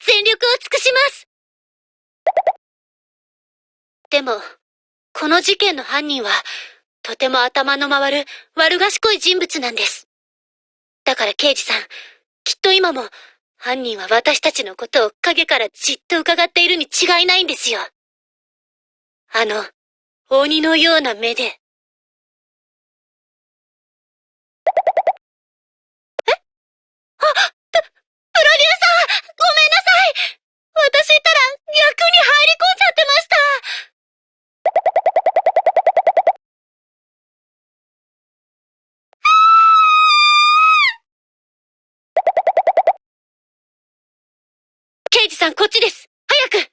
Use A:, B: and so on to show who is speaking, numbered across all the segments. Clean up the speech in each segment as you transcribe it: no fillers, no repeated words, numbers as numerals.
A: 全力を尽くします。でも、この事件の犯人は、とても頭の回る悪賢い人物なんです。だから刑事さん、きっと今も、犯人は私たちのことを影からじっと伺っているに違いないんですよ。鬼のような目で。プロデューサー、ごめんなさい。私ったら役に入り込んじゃってました。刑事さん、こっちです。早く。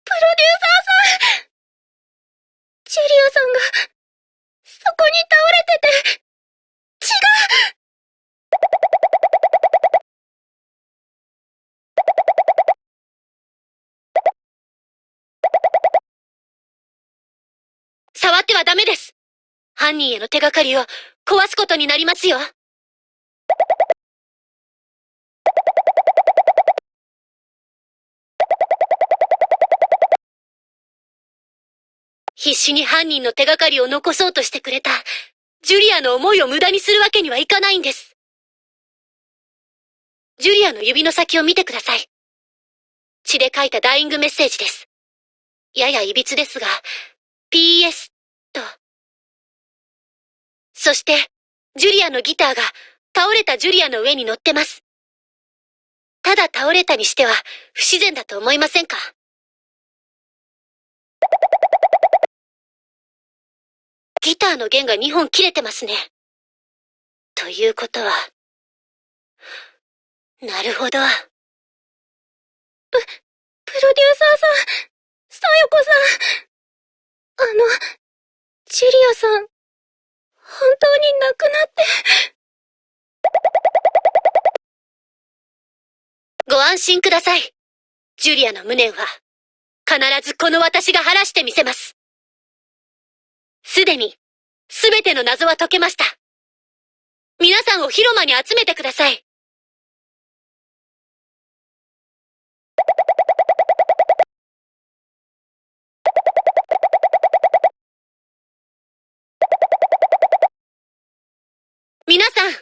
A: プロデューサーさん。ジュリアさんが、そこに倒れてて、血が。触ってはダメです。犯人への手がかりを壊すことになりますよ。必死に犯人の手がかりを残そうとしてくれた、ジュリアの思いを無駄にするわけにはいかないんです。ジュリアの指の先を見てください。血で書いたダイイングメッセージです。やや歪ですが、PS と。そして、ジュリアのギターが倒れたジュリアの上に乗ってます。ただ倒れたにしては不自然だと思いませんか？ギターの弦が2本切れてますね。ということは、なるほど。プロデューサーさん、さよこさん。ジュリアさん、本当に亡くなって。ご安心ください。ジュリアの無念は、必ずこの私が晴らしてみせます。すでに、すべての謎は解けました。皆さんを広間に集めてください。皆さん、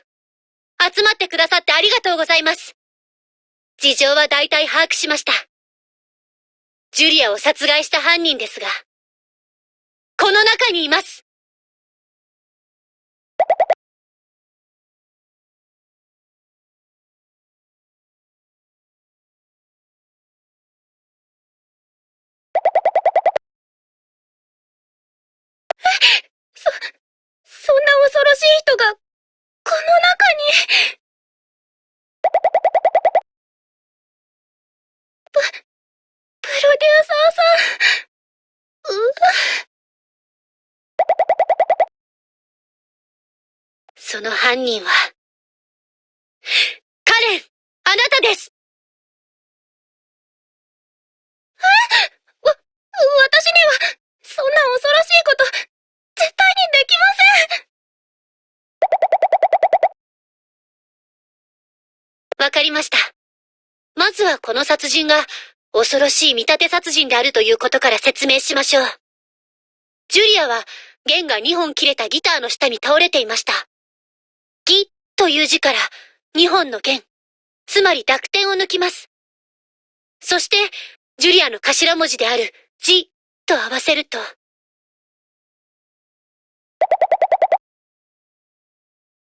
A: 集まってくださってありがとうございます。事情は大体把握しました。ジュリアを殺害した犯人ですが、この中にいます。そんな恐ろしい人が、この中に。プロデューサーさん。その犯人は、カレン、あなたです。私には、そんな恐ろしいこと、絶対にできません。わかりました。まずはこの殺人が、恐ろしい見立て殺人であるということから説明しましょう。ジュリアは、弦が2本切れたギターの下に倒れていました。ギという字から、2本の弦、つまり濁点を抜きます。そして、ジュリアの頭文字である、ジと合わせると、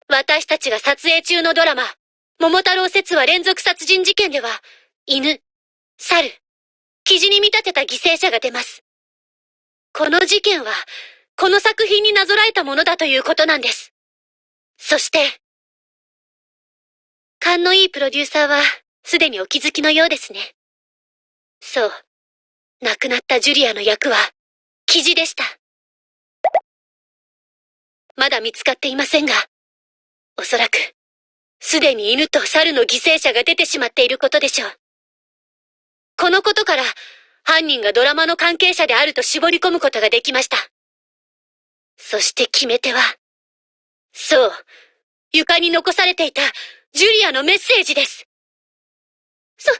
A: 私たちが撮影中のドラマ、桃太郎説話連続殺人事件では、犬、猿、キジに見立てた犠牲者が出ます。この事件は、この作品になぞらえたものだということなんです。そして、勘のいいプロデューサーは、すでにお気づきのようですね。そう。亡くなったジュリアの役は、キジでした。まだ見つかっていませんが、おそらく、すでに犬と猿の犠牲者が出てしまっていることでしょう。このことから、犯人がドラマの関係者であると絞り込むことができました。そして決め手は、そう、床に残されていたジュリアのメッセージです。そ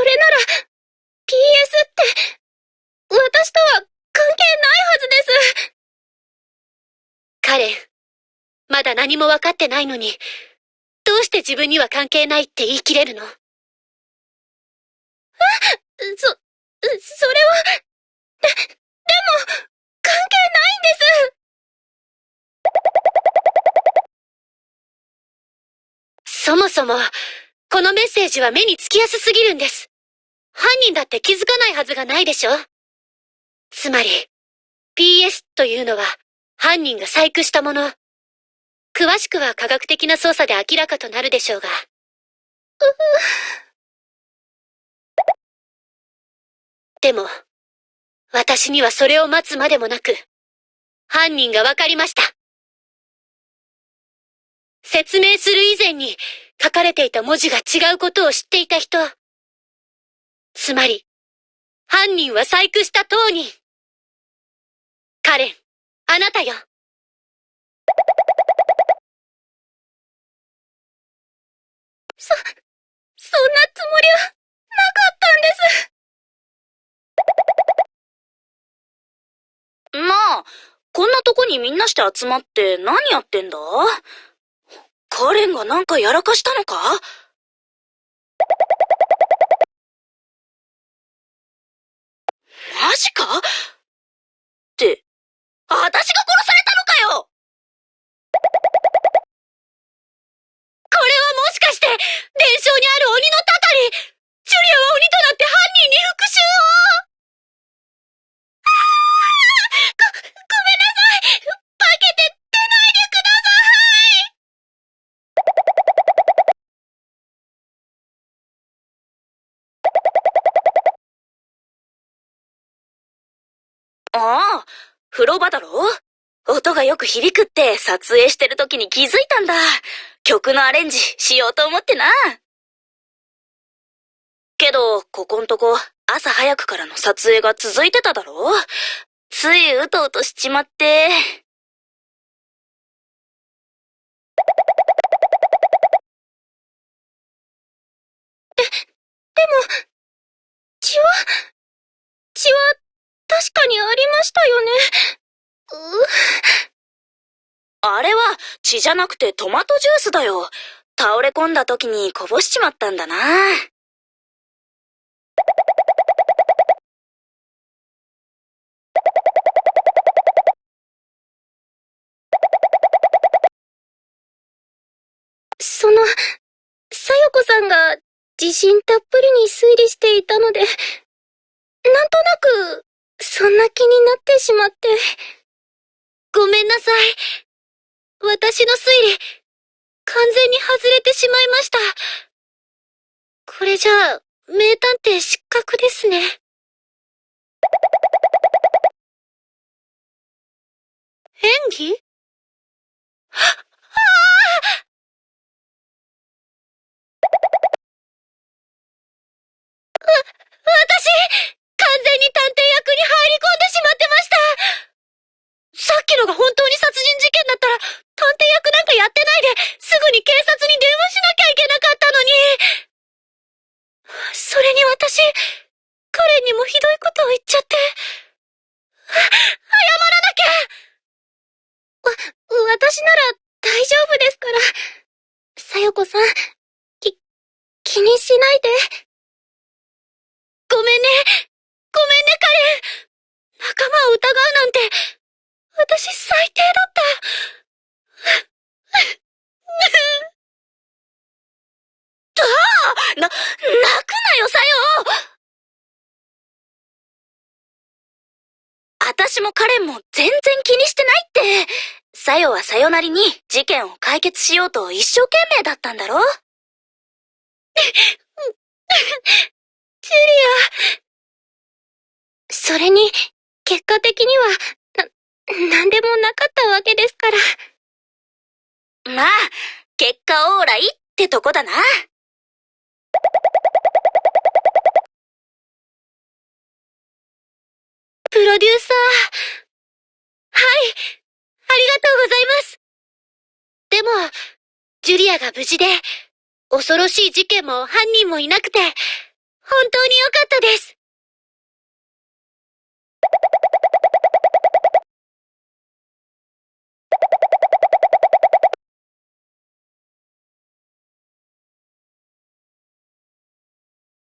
A: れなら、PS って、私とは関係ないはずです。カレン、まだ何も分かってないのに、どうして自分には関係ないって言い切れるの？それは、でも、関係ないんです。そもそも、このメッセージは目につきやすすぎるんです。犯人だって気づかないはずがないでしょ？つまり、PS というのは、犯人が細工したもの。詳しくは科学的な捜査で明らかとなるでしょうが。でも、私にはそれを待つまでもなく、犯人がわかりました。説明する以前に書かれていた文字が違うことを知っていた人。つまり、犯人は細工した当人。カレン、あなたよ。そんなつもりはなかったんです。
B: なあ、こんなとこにみんなして集まって何やってんだ？カレンがなんかやらかしたのか？マジか？って、私が殺されたのかよ！
A: これはもしかして、伝承にある鬼のたたり、ジュリアは鬼となって犯人に復讐を。ごめんなさい。化けて出ないでください。
B: ああ、風呂場だろ？音がよく響くって撮影してる時に気づいたんだ。曲のアレンジしようと思ってな。けど、ここんとこ朝早くからの撮影が続いてただろ？ついうとうとしちまって。
A: でも、血は確かにありましたよね。
B: あれは血じゃなくてトマトジュースだよ。倒れ込んだ時にこぼしちまったんだな。
A: さよこさんが自信たっぷりに推理していたので、なんとなく、そんな気になってしまって。ごめんなさい。私の推理、完全に外れてしまいました。これじゃあ、名探偵失格ですね。演技？私、完全に探偵役に入り込んでしまってました。さっきのが本当に殺人事件だったら、探偵役なんかやってないで、すぐに警察に電話しなきゃいけなかったのに。それに私、カレンにもひどいことを言っちゃって。謝らなきゃ。私なら大丈夫ですから。さよこさん、気にしないで。ごめんね。ごめんね、カレン。仲間を疑うなんて、私最低だった。
B: 泣くなよ、さよ！私もカレンも全然気にしてないって。さよはさよなりに事件を解決しようと一生懸命だったんだろ？
A: ジュリア。それに、結果的には、なんでもなかったわけですから。
B: まあ、結果オーライってとこだな。
A: プロデューサー。はい、ありがとうございます。でも、ジュリアが無事で、恐ろしい事件も犯人もいなくて、本当に良かったです。